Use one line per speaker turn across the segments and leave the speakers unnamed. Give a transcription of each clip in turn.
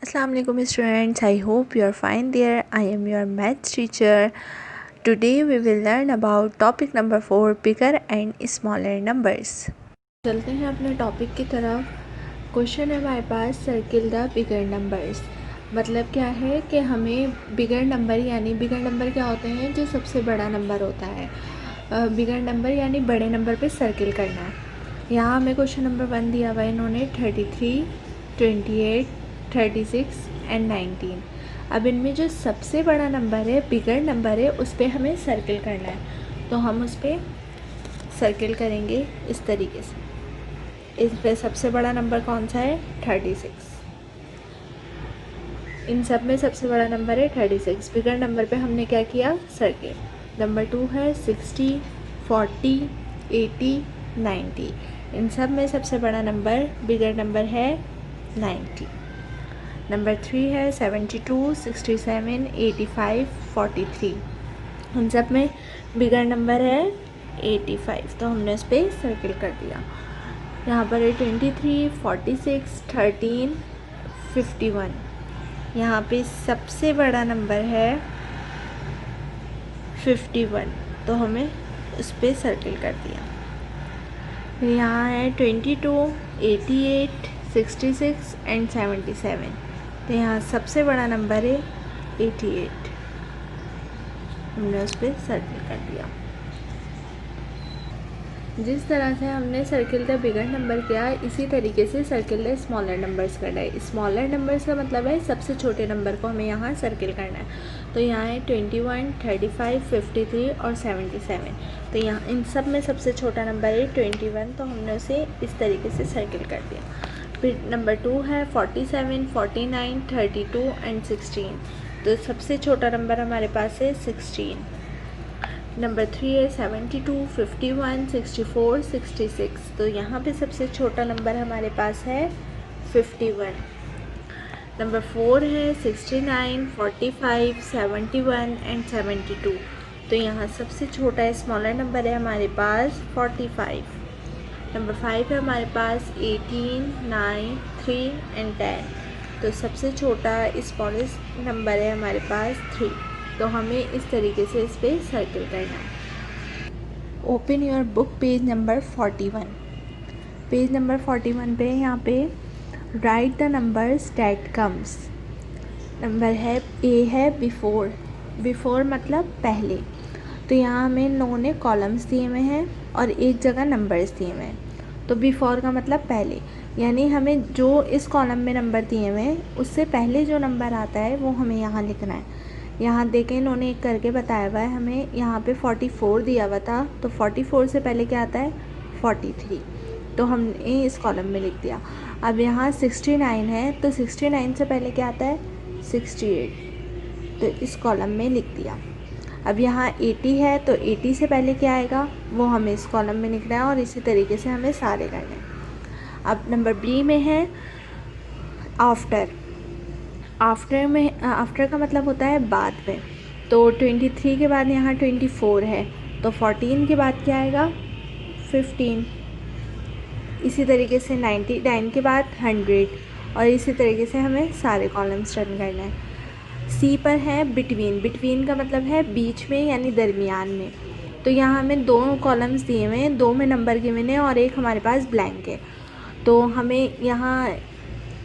Assalamu alaikum students, I hope you are fine there. I am your maths teacher. Today we will learn about topic number 4, bigger and smaller numbers. चलते हैं अपने topic की तरफ। Question है हमारे पास, circle the bigger numbers. मतलब क्या है कि हमें बिगर नंबर यानी बिगर नंबर क्या होते हैं, जो सबसे बड़ा नंबर होता है। बिगर नंबर यानी बड़े नंबर पे सर्किल करना है। यहाँ हमें क्वेश्चन नंबर 1 दिया हुआ है इन्होंने 33, 28, 36 एंड 19। अब इनमें जो सबसे बड़ा नंबर है, बिगर नंबर है, उस पर हमें सर्किल करना है। तो हम उस पर सर्किल करेंगे इस तरीके से। इस पे सबसे बड़ा नंबर कौन सा है? 36। इन सब में सबसे बड़ा नंबर है 36। बिगर नंबर पे हमने क्या किया? सर्किल। नंबर 2 है 60, 40, 80, 90। इन सब में सबसे बड़ा नंबर बिगर नंबर है 90। नंबर 3 है 72, 67, 85, 43। इन सब में बिगर नंबर है 85। तो हमने उस पर सर्किल कर दिया। यहाँ पर है 23, 46, 13, 51। यहाँ पे सबसे बड़ा नंबर है 51, तो हमें उस पर सर्किल कर दिया। फिर यहाँ है 22, 88, 66 एंड 77। तो यहाँ सबसे बड़ा नंबर है 88, हमने उस पर सर्किल कर दिया। जिस तरह से हमने सर्किल द बिगर नंबर किया, इसी तरीके से सर्किल द स्मॉलर नंबर्स करना है। स्मॉलर नंबर्स का मतलब है सबसे छोटे नंबर को हमें यहाँ सर्किल करना है। तो यहाँ है 21, 35, 53 और 77। तो यहाँ इन सब में सबसे छोटा नंबर है 21, तो हमने उसे इस तरीके से सर्किल कर दिया। फिर नंबर 2 है 47, 49, 32 एंड 16। तो सबसे छोटा नंबर हमारे पास है 16। नंबर 3 है 72, 51, 64, 66। तो यहाँ पे सबसे छोटा नंबर हमारे पास है 51। नंबर 4 है 69, 45, 71 एंड 72। तो यहाँ सबसे छोटा स्मॉलर नंबर है हमारे पास 45। नंबर 5 है हमारे पास 18, 9, 3 एंड 10। तो सबसे छोटा स्मॉलेस्ट नंबर है हमारे पास 3। तो हमें इस तरीके से इस पर सर्किल करना है। Open your book page number 41। Page number 41 पे यहाँ पे right the numbers that comes. Number है ए है बिफोर। बिफोर मतलब पहले। तो यहाँ हमें इन लोगों ने कॉलम्स दिए हुए हैं और एक जगह नंबर्स दिए हुए हैं। तो बिफोर का मतलब पहले, यानी हमें जो इस कॉलम में नंबर दिए हुए हैं उससे पहले जो नंबर आता है वो हमें यहाँ लिखना है। यहाँ देखें इन्होंने एक करके बताया हुआ है हमें। यहाँ पे 44 दिया हुआ था, तो 44 से पहले क्या आता है? 43। तो हमने इस कॉलम में लिख दिया। अब यहाँ 69 है, तो 69 से पहले क्या आता है? 68। तो इस कॉलम में लिख दिया। अब यहाँ 80 है, तो 80 से पहले क्या आएगा वो हमें इस कॉलम में लिखना है, और इसी तरीके से हमें सारे करने हैं। अब नंबर बी में है आफ्टर। आफ्टर का मतलब होता है बाद में। तो 23 के बाद यहाँ 24 है, तो 14 के बाद क्या आएगा? 15। इसी तरीके से 99 के बाद 100, और इसी तरीके से हमें सारे कॉलम्स रन करना है। सी पर है बिटवीन। बिटवीन का मतलब है बीच में यानी दरमियान में। तो यहाँ हमें 2 कॉलम्स दिए हुए हैं, 2 में नंबर गिवन है और एक हमारे पास ब्लैंक है। तो हमें यहाँ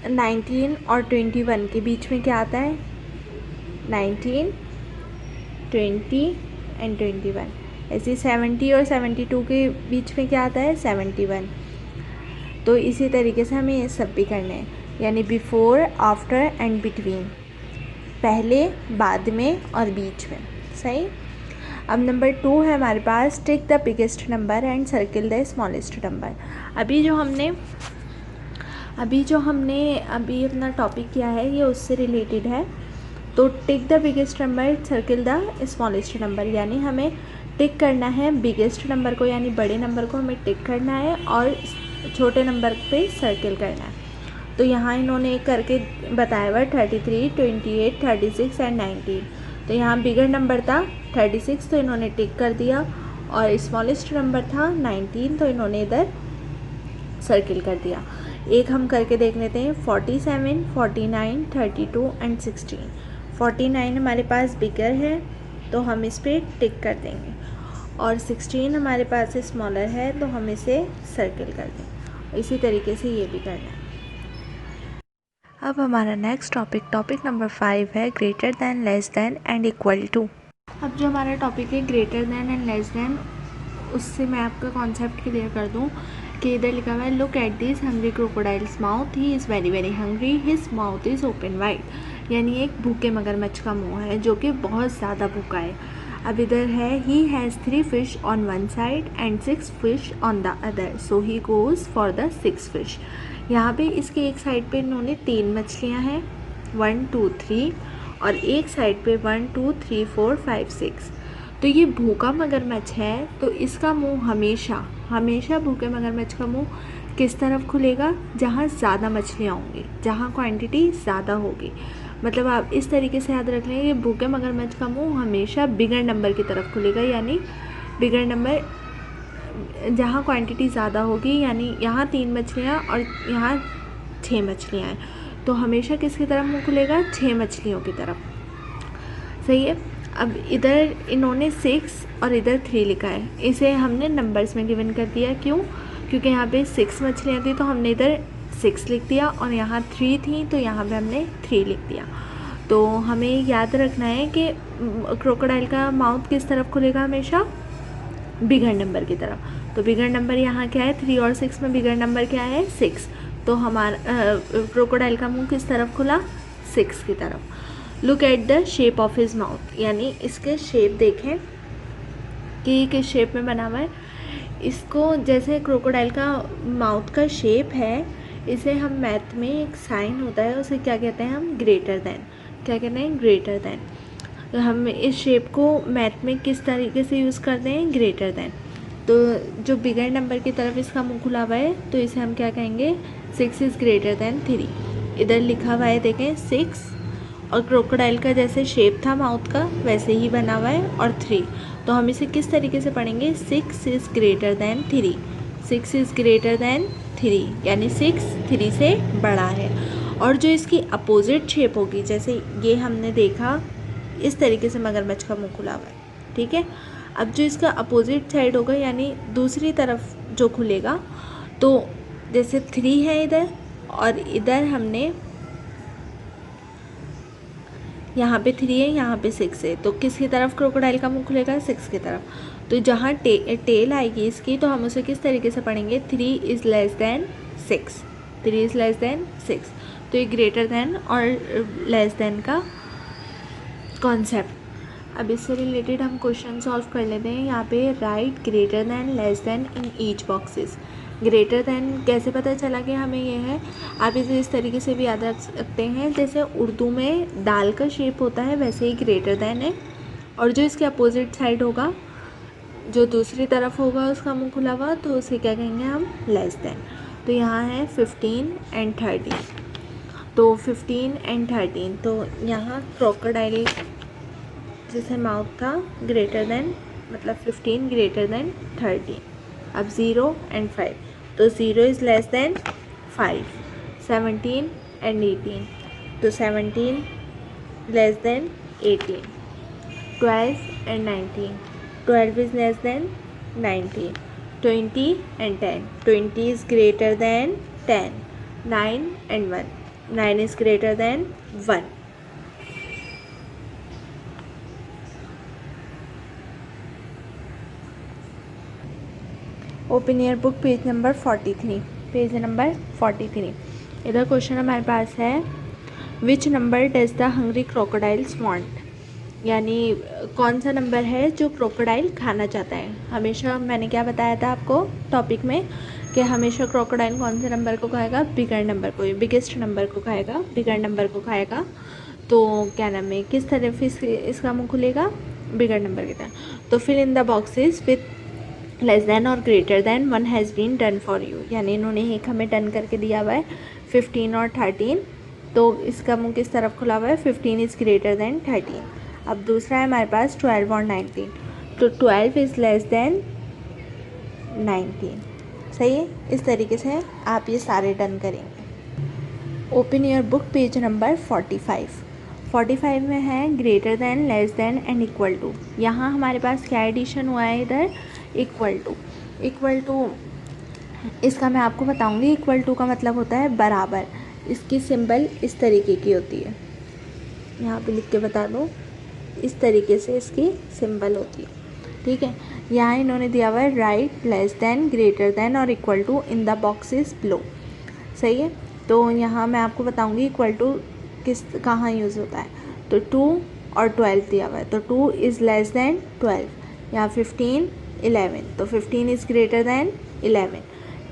19 और 21 के बीच में क्या आता है? 19, 20 एंड 21। ऐसे 70 और 72 के बीच में क्या आता है? 71। तो इसी तरीके से हमें ये सब भी करने हैं, यानी बिफोर, आफ्टर एंड बिटवीन। पहले, बाद में और बीच में। सही। अब नंबर 2 है हमारे पास take the biggest number and circle the smallest number. अभी अपना टॉपिक किया है ये उससे रिलेटेड है। तो tick the biggest number, circle the smallest number, यानी हमें टिक करना है बिगेस्ट नंबर को, यानी बड़े नंबर को हमें टिक करना है और छोटे नंबर पे सर्किल करना है। तो यहाँ इन्होंने एक करके बताया हुआ 33, 28, 36 एंड 19। तो यहाँ बिगर नंबर था 36, तो इन्होंने टिक कर दिया, और स्मॉलेस्ट नंबर था 19, तो इन्होंने इधर सर्किल कर दिया। एक हम करके देख लेते हैं 47, 49, 32 एंड 16। 49 हमारे पास बिगर है तो हम इस पर टिक कर देंगे, और 16 हमारे पास स्मॉलर है तो हम इसे सर्किल कर देंगे। इसी तरीके से ये भी करना है। अब हमारा नेक्स्ट टॉपिक नंबर 5 है greater than, less than and equal to. अब जो हमारा टॉपिक है greater than and less than, उससे मैं आपका कॉन्सेप्ट क्लियर कर दूं कि इधर लिखा हुआ है look at this hungry crocodiles mouth, he is very very hungry, his mouth is open wide. यानी एक भूखे मगरमच्छ का मुंह है जो कि बहुत ज़्यादा भूखा है। अब इधर है he has 3 fish on one side and 6 fish on the other, so he goes for the 6 fish. यहाँ पे इसके एक साइड पे इन्होंने 3 मछलियाँ हैं, 1 2 3, और एक साइड पे 1 2 3 4 5 6। तो ये भूखा मगरमच्छ है तो इसका मुंह हमेशा भूखे मगरमच्छ का मुंह किस तरफ खुलेगा? जहाँ ज़्यादा मछलियाँ होंगी, जहाँ क्वांटिटी ज़्यादा होगी। मतलब आप इस तरीके से याद रख लें कि भूखे मगरमच्छ का मुंह हमेशा बिगर नंबर की तरफ खुलेगा, यानी बिगर नंबर जहाँ क्वांटिटी ज़्यादा होगी, यानी यहाँ 3 मछलियाँ और यहाँ 6 मछलियाँ हैं, तो हमेशा किसकी तरफ मुंह खुलेगा? 6 मछलियों की तरफ। सही है। अब इधर इन्होंने 6 और इधर 3 लिखा है, इसे हमने नंबर्स में गिवन कर दिया। क्यों? क्योंकि यहाँ पे 6 मछलियाँ थी तो हमने इधर 6 लिख दिया, और यहाँ 3 थी तो यहाँ पे हमने 3 लिख दिया। तो हमें याद रखना है कि क्रोकोडाइल का माउथ किस तरफ खुलेगा? हमेशा बिगर नंबर की तरफ। तो बिगर नंबर यहाँ क्या है? 3 और 6 में बिगर नंबर क्या है? 6। तो हमारा क्रोकोडाइल का मुंह किस तरफ खुला? 6 की तरफ। Look at the shape of his mouth, यानी इसके शेप देखें कि किस शेप में बना हुआ है। इसको जैसे क्रोकोडाइल का माउथ का शेप है, इसे हम मैथ में एक साइन होता है, उसे क्या कहते हैं? हम ग्रेटर दैन। क्या कहते हैं? Greater than. तो हम इस शेप को मैथ में किस तरीके से यूज़ करते हैं? Greater than. तो जो बिगर नंबर की तरफ इसका मुंह खुला हुआ है तो इसे हम क्या कहेंगे? 6 इज़ ग्रेटर दैन 3। इधर लिखा हुआ है देखें 6, और क्रोकोडाइल का जैसे शेप था माउथ का वैसे ही बना हुआ है, और 3। तो हम इसे किस तरीके से पढ़ेंगे? 6 is greater than 3। 6 is greater than 3, यानी 6 3 से बड़ा है। और जो इसकी अपोजिट शेप होगी, जैसे ये हमने देखा इस तरीके से मगरमच्छ का मुंह खुला हुआ है, ठीक है। अब जो इसका अपोजिट साइड होगा, यानी दूसरी तरफ जो खुलेगा, तो जैसे 3 है इधर और इधर हमने यहाँ पे 3 है, यहाँ पे 6 है, तो किसकी तरफ क्रोकोडाइल का मुंह खुलेगा? 6 की तरफ। तो जहाँ टेल आएगी इसकी, तो हम उसे किस तरीके से पढ़ेंगे? 3 is less than 6। 3 is less than 6। तो ये ग्रेटर दैन और लेस दैन का कॉन्सेप्ट। अब इससे रिलेटेड हम क्वेश्चन सॉल्व कर लेते हैं। यहाँ पे right greater than, less then in each boxes. Greater than कैसे पता चला कि हमें ये है? आप इसे इस तरीके से भी याद रख सकते हैं, जैसे उर्दू में दाल का शेप होता है वैसे ही ग्रेटर दैन है, और जो इसके अपोजिट साइड होगा, जो दूसरी तरफ होगा उसका मुंह खुला हुआ, तो उसे क्या कहेंगे हम? Less than. तो यहाँ है 15 एंड 13। तो 15 एंड 13, तो यहाँ क्रोकोडाइल जैसे माउथ था ग्रेटर दैन, मतलब 15 ग्रेटर दैन 13। अब 0 एंड 5, तो 0 इज़ लेस दैन 5। 17 एंड 18, तो 17 less than 18। 12 and 19, 12 is less than 19। 20 and 10, 20 is greater than 10। 9 and 1, 9 is greater than 1। Open year book page number 43। Page number 43। इधर question हमारे पास है which number does the hungry crocodiles want, यानी कौन सा number है जो crocodile खाना चाहता है। हमेशा मैंने क्या बताया था आपको टॉपिक में कि हमेशा क्रोकोडाइल कौन से नंबर को खाएगा? बिगर नंबर को, बिगेस्ट नंबर को खाएगा, बिगर नंबर को खाएगा। तो क्या नाम है, किस तरफ इसका मुँह खुलेगा? बिगर नंबर की तरफ। तो fill in the boxes with less than और greater than 1 has been done for you, यानी इन्होंने एक हमें डन करके दिया हुआ है 15 और 13। तो इसका मुंह किस तरफ खुला हुआ है? 15 इज़ ग्रेटर दैन 13। अब दूसरा है हमारे पास 12 और 19, तो 12 इज़ लेस दैन 19। सही है। इस तरीके से आप ये सारे डन करेंगे। Open your book page number 45। 45 में है greater than, less than and equal to. यहाँ हमारे पास क्या एडिशन हुआ है इधर, इक्वल टू। इक्वल टू इसका मैं आपको बताऊंगी। इक्वल टू का मतलब होता है बराबर। इसकी सिंबल इस तरीके की होती है, यहाँ पे लिख के बता दो, इस तरीके से इसकी सिंबल होती है। ठीक है, यहाँ इन्होंने दिया हुआ है right less than, greater than और equal to in the boxes below. सही है, तो यहाँ मैं आपको बताऊंगी इक्वल टू कहाँ यूज़ होता है। तो 2 और 12 दिया हुआ है, तो 2 इज़ लेस देन 12। यहाँ 15, 11, तो 15 इज़ ग्रेटर देन 11।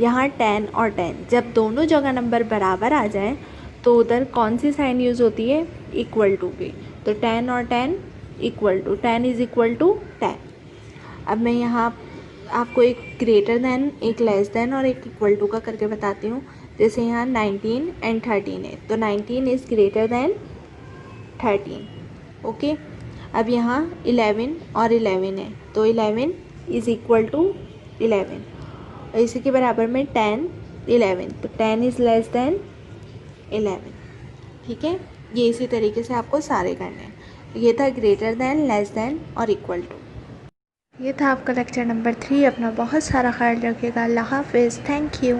यहाँ 10 और 10, जब दोनों जगह नंबर बराबर आ जाए तो उधर कौन सी साइन यूज़ होती है, इक्वल टू की। तो 10 और 10 equal to, 10 is equal to 10। अब मैं यहाँ आपको एक ग्रेटर देन, एक लेस देन और एक इक्वल टू का करके बताती हूँ। जैसे यहाँ 19 एंड 13 है, तो 19 इज़ ग्रेटर देन 13। ओके, अब यहाँ 11 और 11 है, तो 11 इज़ इक्वल टू 11। इसी के बराबर में 10, 11, तो 10 इज़ लेस देन 11। ठीक है, ये इसी तरीके से आपको सारे करने हैं। ये था ग्रेटर देन, लेस देन और इक्वल टू। ये था आपका लेक्चर नंबर 3। अपना बहुत सारा ख्याल रखिएगा। अल्लाह हाफिज़। Thank you.